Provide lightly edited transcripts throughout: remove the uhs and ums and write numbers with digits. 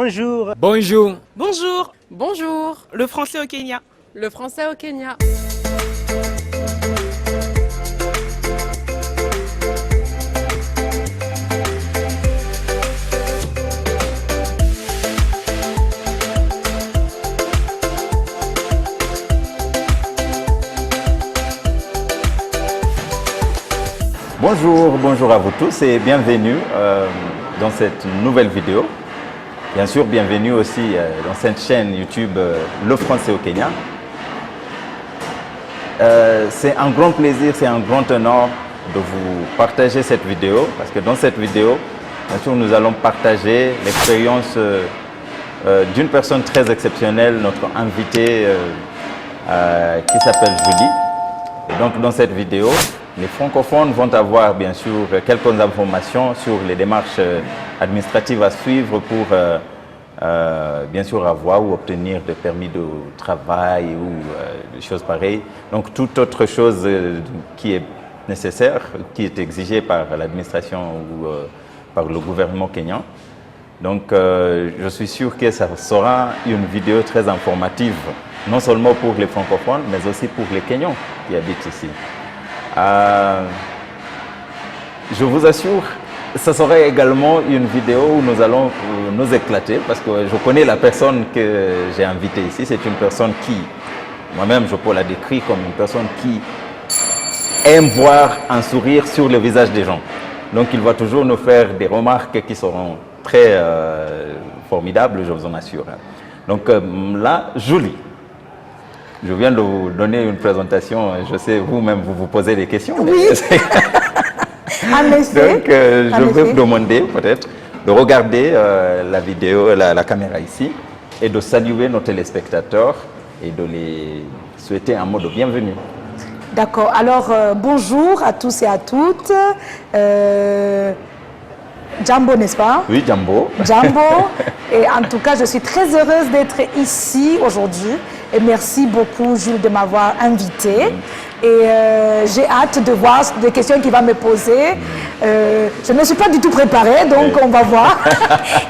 Bonjour. Bonjour. Bonjour. Bonjour. Le français au Kenya. Le français au Kenya. Bonjour à vous tous et bienvenue dans cette nouvelle vidéo. Bien sûr, bienvenue aussi dans cette chaîne YouTube Le Français au Kenya. C'est un grand plaisir, c'est un grand honneur de vous partager cette vidéo parce que dans cette vidéo, bien sûr, nous allons partager l'expérience d'une personne très exceptionnelle, notre invitée qui s'appelle Julie. Et donc dans cette vidéo, les francophones vont avoir bien sûr quelques informations sur les démarches administratives à suivre pour bien sûr avoir ou obtenir des permis de travail ou des choses pareilles. Donc toute autre chose qui est nécessaire, qui est exigée par l'administration ou par le gouvernement kényan. Donc je suis sûr que ça sera une vidéo très informative, non seulement pour les francophones, mais aussi pour les Kenyans qui habitent ici. Je vous assure, ça sera également une vidéo où nous allons nous éclater parce que je connais la personne que j'ai invitée ici. C'est une personne qui, moi-même je peux la décrire comme une personne qui aime voir un sourire sur le visage des gens. Donc il va toujours nous faire des remarques qui seront très formidables, je vous en assure. Donc là, Julie. Je viens de vous donner une présentation, je sais vous-même vous posez des questions. Oui. En effet. Donc je vais vous demander peut-être de regarder la vidéo, la caméra ici et de saluer nos téléspectateurs et de les souhaiter un mot de bienvenue. D'accord, alors bonjour à tous et à toutes. Jambo, n'est-ce pas? Oui, Jambo. Jambo. Et en tout cas, je suis très heureuse d'être ici aujourd'hui. Et merci beaucoup, Jules, de m'avoir invitée. Et j'ai hâte de voir des questions qu'il va me poser. Je ne suis pas du tout préparée, donc on va voir.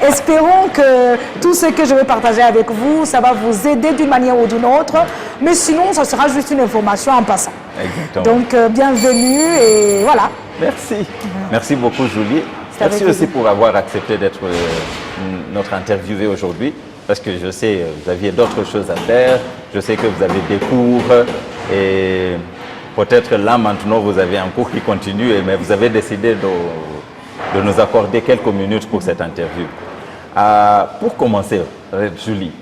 Espérons que tout ce que je vais partager avec vous, ça va vous aider d'une manière ou d'une autre. Mais sinon, ça sera juste une information en passant. Exactement. Donc, bienvenue et voilà. Merci. Merci beaucoup, Julie. Merci aussi pour avoir accepté d'être notre interviewée aujourd'hui. Parce que je sais que vous aviez d'autres choses à faire, je sais que vous avez des cours et peut-être là maintenant vous avez un cours qui continue, mais vous avez décidé de nous accorder quelques minutes pour cette interview. Pour commencer, Julie,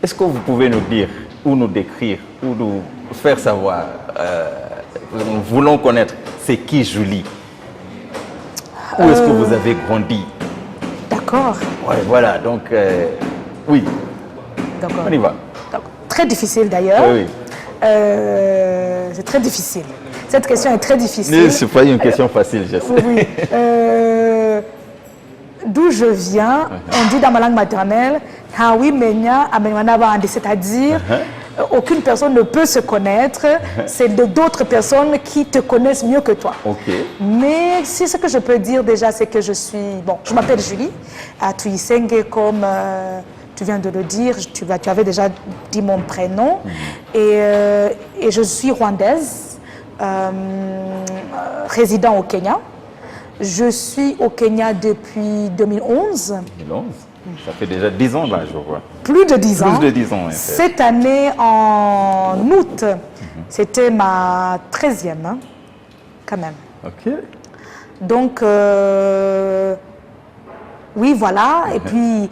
est-ce que vous pouvez nous dire ou nous décrire ou nous faire savoir, nous voulons connaître c'est qui Julie? Où est-ce que vous avez grandi? D'accord. Ouais, voilà, donc... oui, on y va. Très difficile d'ailleurs. Oui. C'est très difficile. Cette question est très difficile. Ce n'est pas une question facile, je sais. Oui. D'où je viens, on dit dans ma langue maternelle, c'est-à-dire aucune personne ne peut se connaître, c'est d'autres personnes qui te connaissent mieux que toi. Okay. Mais si ce que je peux dire déjà, c'est que je suis... Bon, je m'appelle Julie, à Tuisenge comme... tu viens de le dire, tu avais déjà dit mon prénom. Et je suis rwandaise, résident au Kenya. Je suis au Kenya depuis 2011. 2011 ? Ça fait déjà 10 ans là, je vois. Plus de 10 ans. Plus de 10 ans, en fait. Cette année, en août, c'était ma 13e, hein, quand même. Ok. Donc, oui, voilà. Et puis...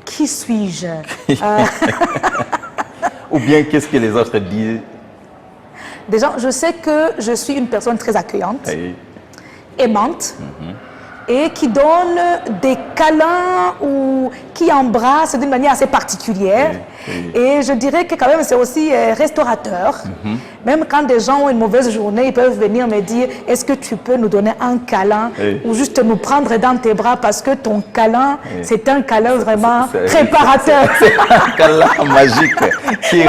Qui suis-je? Ou bien qu'est-ce que les autres disent? Déjà, je sais que je suis une personne très accueillante, aimante, et qui donne des câlins ou qui embrasse d'une manière assez particulière. Et je dirais que quand même c'est aussi restaurateur. Même quand des gens ont une mauvaise journée, ils peuvent venir me dire « Est-ce que tu peux nous donner un câlin ?» ou juste nous prendre dans tes bras parce que ton câlin, c'est un câlin vraiment réparateur. C'est un câlin magique qui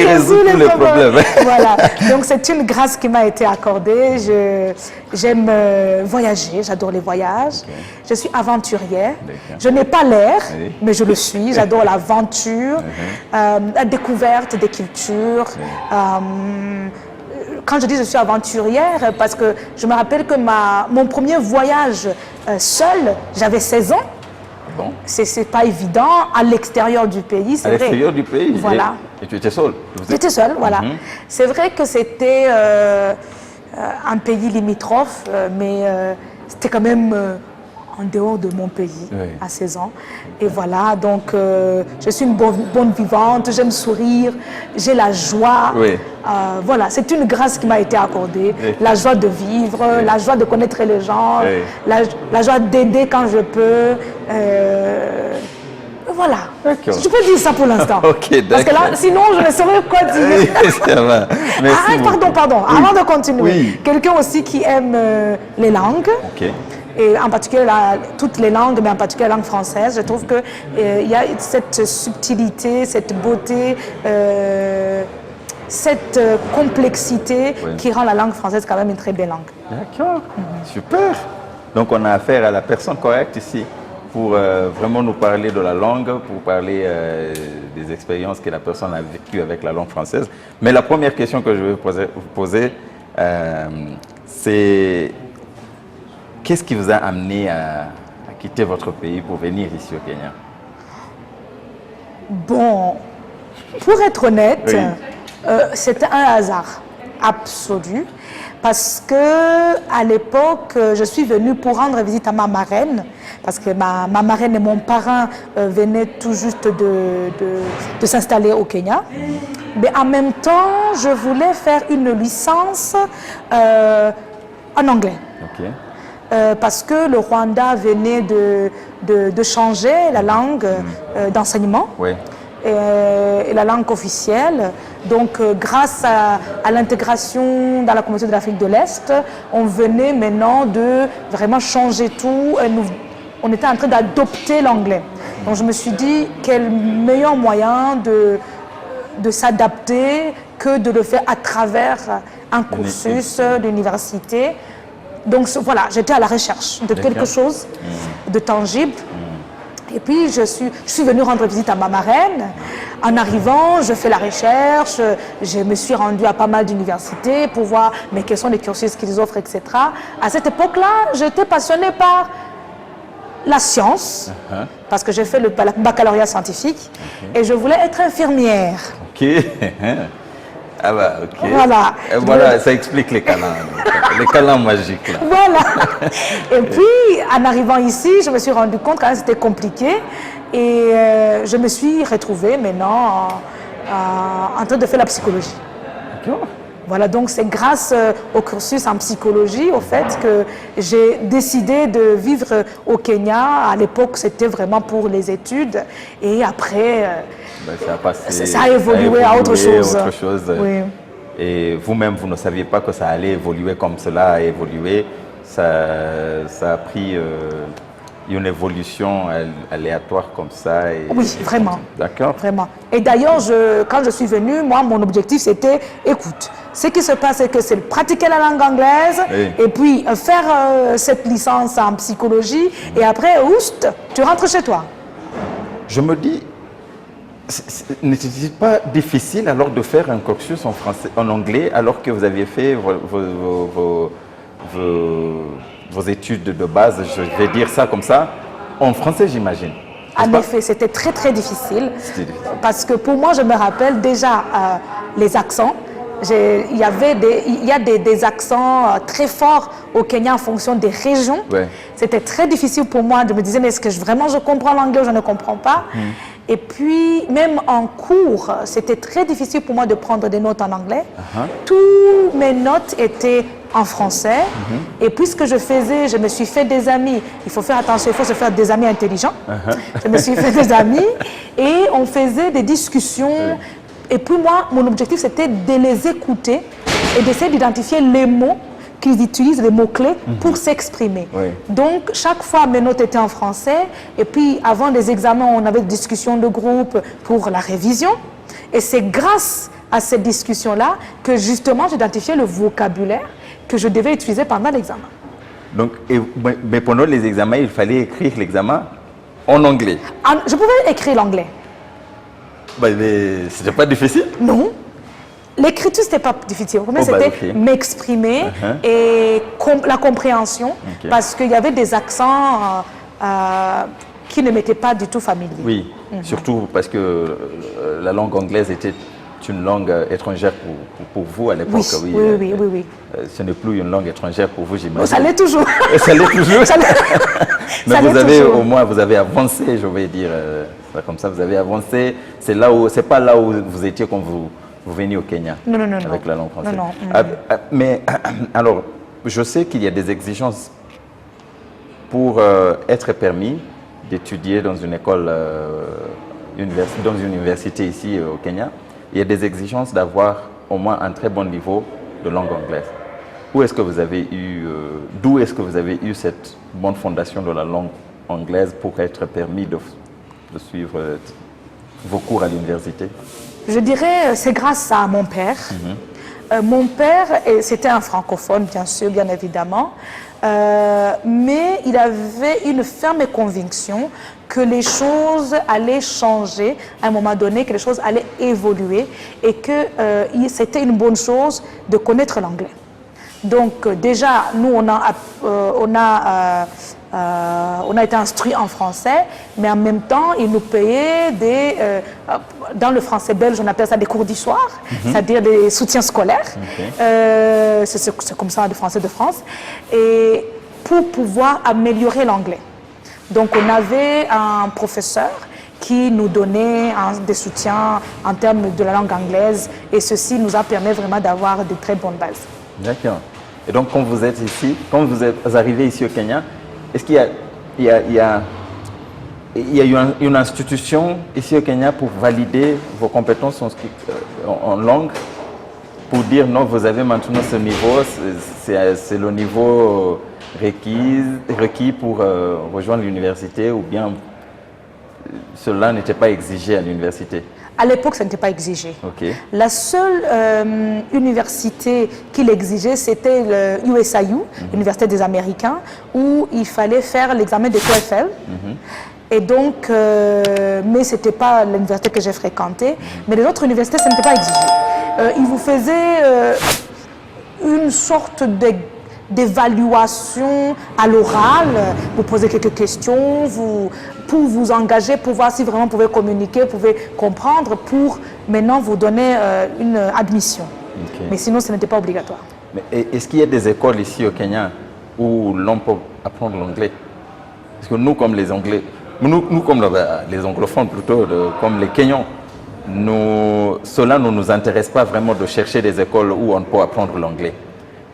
résout tous les problèmes. Voilà, donc c'est une grâce qui m'a été accordée. J'aime voyager. voyager, j'adore les voyages. Je suis aventurière. Je n'ai pas l'air, mais je le suis. J'adore l'aventure, la découverte des cultures. Quand je dis je suis aventurière, parce que je me rappelle que mon premier voyage seul, j'avais 16 ans. Bon. C'est pas évident à l'extérieur du pays, c'est vrai. À l'extérieur du pays. Voilà. Et tu étais seule. J'étais seule, voilà. C'est vrai que c'était un pays limitrophe, mais c'était quand même en dehors de mon pays à 16 ans. Et voilà, donc je suis une bonne vivante, j'aime sourire, j'ai la joie. Voilà, c'est une grâce qui m'a été accordée. La joie de vivre, la joie de connaître les gens, la joie d'aider quand je peux. Voilà, je peux dire ça pour l'instant. Parce que là, sinon, je ne saurais quoi dire. Pardon, avant de continuer. Quelqu'un aussi qui aime les langues. Et en particulier toutes les langues, mais en particulier la langue française. Je trouve qu'il y a cette subtilité, cette beauté, cette complexité qui rend la langue française quand même une très belle langue. D'accord, super. Donc on a affaire à la personne correcte ici pour vraiment nous parler de la langue, pour parler des expériences que la personne a vécues avec la langue française. Mais la première question que je vais vous poser, c'est qu'est-ce qui vous a amené à quitter votre pays pour venir ici au Kenya? Bon, pour être honnête, c'était un hasard absolu. Parce que à l'époque, je suis venue pour rendre visite à ma marraine, parce que ma marraine et mon parrain venaient tout juste de s'installer au Kenya. Mais en même temps, je voulais faire une licence en anglais. Parce que le Rwanda venait de changer la langue d'enseignement. Et la langue officielle. Donc, grâce à l'intégration dans la communauté de l'Afrique de l'Est, on venait maintenant de vraiment changer tout. On était en train d'adopter l'anglais. Donc, je me suis dit, quel meilleur moyen de s'adapter que de le faire à travers un cursus d'université. Donc, voilà, j'étais à la recherche de quelque chose de tangible. Et puis, je suis venue rendre visite à ma marraine. En arrivant, je fais la recherche, je me suis rendue à pas mal d'universités pour voir quels sont les cursus qu'ils offrent, etc. À cette époque-là, j'étais passionnée par la science, parce que j'ai fait le baccalauréat scientifique, et je voulais être infirmière. Ah bah, Voilà. Ça explique les câlins magiques. Là. Voilà. Et puis, en arrivant ici, je me suis rendu compte que c'était compliqué. Et je me suis retrouvée maintenant en train de faire la psychologie. Voilà, donc c'est grâce au cursus en psychologie, au fait, que j'ai décidé de vivre au Kenya. À l'époque, c'était vraiment pour les études. Et après, ça a évolué à autre chose. Oui. Et vous-même, vous ne saviez pas que ça allait évoluer comme cela a évolué. Ça a pris une évolution aléatoire comme ça. Oui, vraiment. D'accord. Vraiment. Et d'ailleurs, quand je suis venue, moi, mon objectif, c'était, écoute, ce qui se passe, c'est que c'est pratiquer la langue anglaise et puis faire cette licence en psychologie et après, oust, tu rentres chez toi. Je me dis, n'était-il pas difficile alors de faire un cursus en anglais alors que vous aviez fait vos études de base, je vais dire ça comme ça, en français, j'imagine. En effet, c'était très très difficile. Parce que pour moi, je me rappelle déjà les accents. Il y a des accents très forts au Kenya en fonction des régions. C'était très difficile pour moi de me dire, mais est-ce que vraiment je comprends l'anglais ou je ne comprends pas? Et puis, même en cours, c'était très difficile pour moi de prendre des notes en anglais. Toutes mes notes étaient en français. Et puis, ce que je faisais, je me suis fait des amis. Il faut faire attention, il faut se faire des amis intelligents. Je me suis fait des amis et on faisait des discussions. Et puis moi, mon objectif, c'était de les écouter et d'essayer d'identifier les mots qu'ils utilisent, les mots-clés, pour s'exprimer. Donc, chaque fois, mes notes étaient en français. Et puis, avant les examens, on avait des discussions de groupe pour la révision. Et c'est grâce à cette discussion-là que, justement, j'identifiais le vocabulaire que je devais utiliser pendant l'examen. Donc, mais pendant les examens, il fallait écrire l'examen en anglais. Je pouvais écrire l'anglais. Mais c'était pas difficile? Non. L'écriture, c'était pas difficile. Le problème, c'était okay. m'exprimer et la compréhension, parce qu'il y avait des accents qui ne m'étaient pas du tout familiers. Oui, surtout parce que la langue anglaise était une langue étrangère pour vous à l'époque. Oui. Ce n'est plus une langue étrangère pour vous, j'imagine. Ça l'est toujours. Ça l'est toujours. Mais vous avez toujours. au moins, vous avez avancé, je vais dire, comme ça, vous avez avancé. C'est là où, c'est pas là où vous étiez quand vous veniez au Kenya. Non. Avec la langue française. Non. Mais alors, je sais qu'il y a des exigences pour être permis d'étudier dans une école, dans une université ici au Kenya. Il y a des exigences d'avoir au moins un très bon niveau de langue anglaise. D'où est-ce que vous avez eu cette bonne fondation de la langue anglaise pour être permis de suivre vos cours à l'université? Je dirais c'est grâce à mon père. Mon père, c'était un francophone, bien sûr, bien évidemment, mais il avait une ferme conviction que les choses allaient changer à un moment donné, que les choses allaient évoluer et que c'était une bonne chose de connaître l'anglais. Donc déjà, nous, on a été instruits en français, mais en même temps, ils nous payaient dans le français belge, on appelle ça des cours du soir, c'est-à-dire des soutiens scolaires. C'est comme ça, le français de France. Et pour pouvoir améliorer l'anglais. Donc on avait un professeur qui nous donnait des soutiens en termes de la langue anglaise, et ceci nous a permis vraiment d'avoir de très bonnes bases. D'accord. Et donc quand vous êtes ici, quand vous êtes arrivé ici au Kenya, est-ce qu'il y a eu une institution ici au Kenya pour valider vos compétences en langue, pour dire non, vous avez maintenant ce niveau, c'est le niveau requis pour rejoindre l'université, ou bien cela n'était pas exigé à l'université? À l'époque, ça n'était pas exigé. Okay. La seule université qui l'exigeait, c'était le USIU, l'Université des Américains, où il fallait faire l'examen de TOEFL. Et donc, mais ce n'était pas l'université que j'ai fréquentée. Mais les autres universités, ça n'était pas exigé. Ils vous faisaient une sorte d'évaluation à l'oral, vous posez quelques questions, pour vous engager, pour voir si vraiment vous pouvez communiquer, vous pouvez comprendre, pour maintenant vous donner une admission. Mais sinon, ce n'était pas obligatoire. Mais est-ce qu'il y a des écoles ici au Kenya où l'on peut apprendre l'anglais? Parce que nous, comme les Anglais, nous comme les anglophones plutôt, comme les Kenyans, cela ne nous intéresse pas vraiment de chercher des écoles où on peut apprendre l'anglais.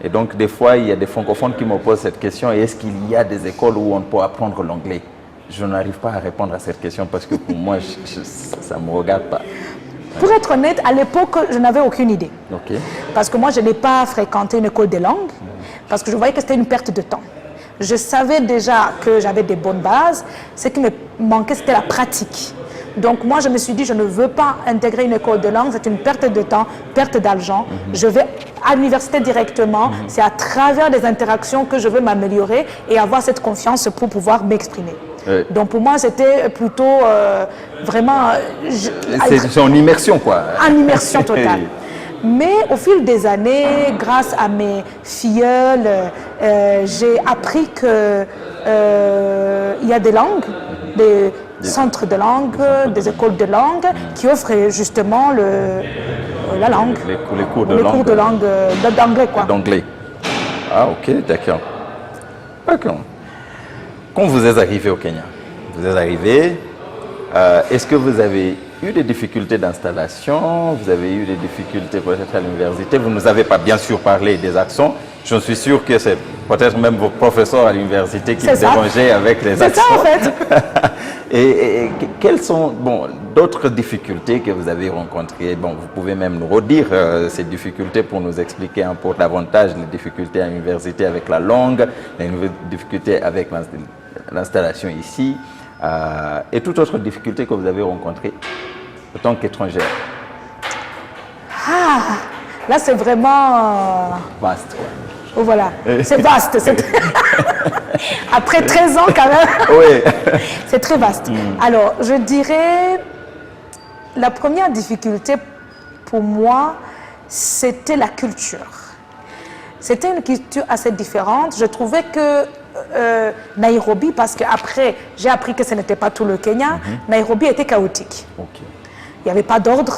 Et donc, des fois, il y a des francophones qui me posent cette question: est-ce qu'il y a des écoles où on peut apprendre l'anglais? Je n'arrive pas à répondre à cette question parce que pour moi, ça ne me regarde pas. Pour être honnête, à l'époque, je n'avais aucune idée. Okay. Parce que moi, je n'ai pas fréquenté une école de langue, parce que je voyais que c'était une perte de temps. Je savais déjà que j'avais des bonnes bases. Ce qui me manquait, c'était la pratique. Donc moi, je me suis dit, je ne veux pas intégrer une école de langue, c'est une perte de temps, perte d'argent. Je vais à l'université directement. C'est à travers des interactions que je veux m'améliorer et avoir cette confiance pour pouvoir m'exprimer. Donc pour moi, c'était plutôt vraiment... c'est en immersion, quoi. En immersion totale. Mais au fil des années, grâce à mes filleuls, j'ai appris qu'il y a des langues, des centres de langue, des écoles de langue qui offrent justement la langue. Les cours de langue. D'anglais, quoi. D'anglais. Ah, ok, d'accord. D'accord. Quand vous êtes arrivé au Kenya, est-ce que vous avez eu des difficultés d'installation? Vous avez eu des difficultés peut-être à l'université? Vous ne nous avez pas bien sûr parlé des accents. Je suis sûr que c'est peut-être même vos professeurs à l'université qui vous dérangeaient avec les accents. C'est ça, en fait. Et quelles sont d'autres difficultés que vous avez rencontrées? Vous pouvez même nous redire ces difficultés pour nous expliquer un peu davantage les difficultés à l'université avec la langue, les difficultés avec l'installation ici, et toute autre difficulté que vous avez rencontrée en tant qu'étrangère. Là, c'est vraiment... vaste, quoi. Voilà, c'est vaste. Après 13 ans quand même, Oui. c'est très vaste. Alors, je dirais, la première difficulté pour moi, c'était la culture. C'était une culture assez différente. Je trouvais que Nairobi, parce qu'après, j'ai appris que ce n'était pas tout le Kenya, Nairobi était chaotique. Ok. Il n'y avait pas d'ordre,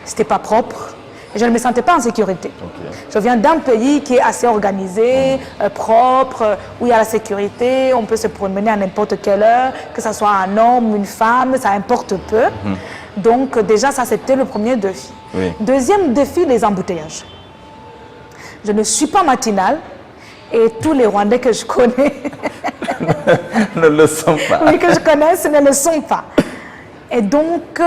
c'était pas propre. Et je ne me sentais pas en sécurité. Ok. Je viens d'un pays qui est assez organisé, propre, où il y a la sécurité, on peut se promener à n'importe quelle heure, que ce soit un homme, une femme, ça importe peu. Donc déjà, ça c'était le premier défi. Oui. Deuxième défi, les embouteillages. Je ne suis pas matinale et tous les Rwandais que je connais, Ne le sont pas. oui, que je connais, ce ne le sont pas. Et donc,